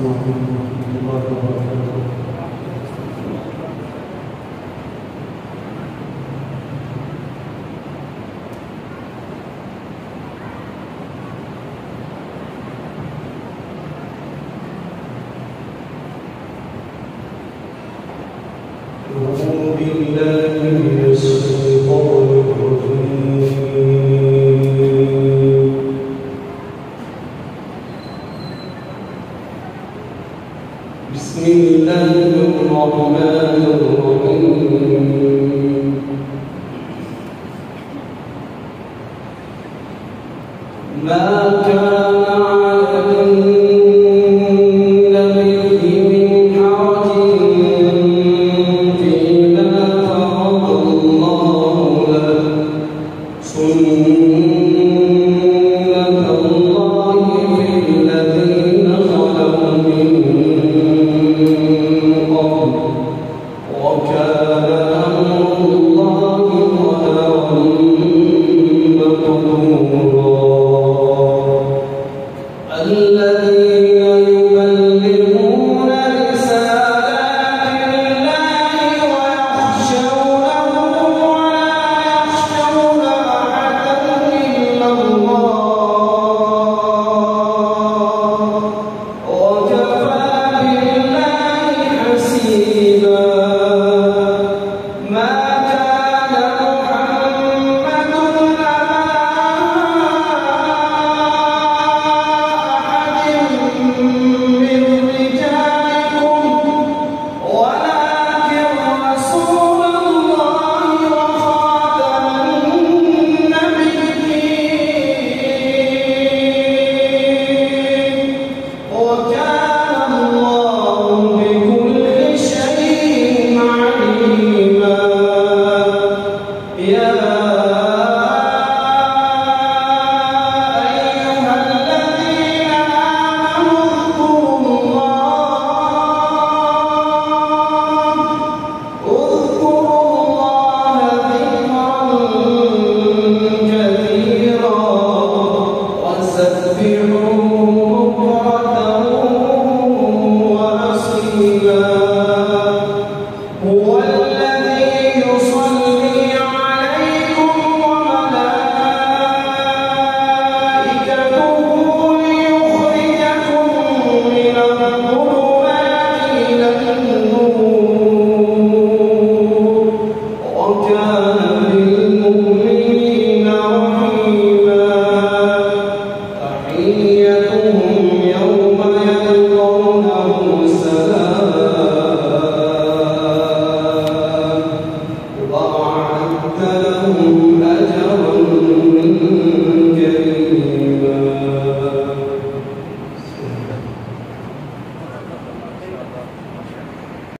عليكم ورحمة الله وبركاته. أعوذ بالله من الشيطان الرجيم. بسم الله الرحمن الرحيم. ما كان على النبي من حرج فيما فرض الله له، سنة الله في الذين خلوا من قبل، وكان أمر الله قدرا مقدورا. الذين يبلغون رسالات الله ويخشونه ولا يخشون أحدا إلا الله، وكفى بالله حسيبا. ما كان محمد لهم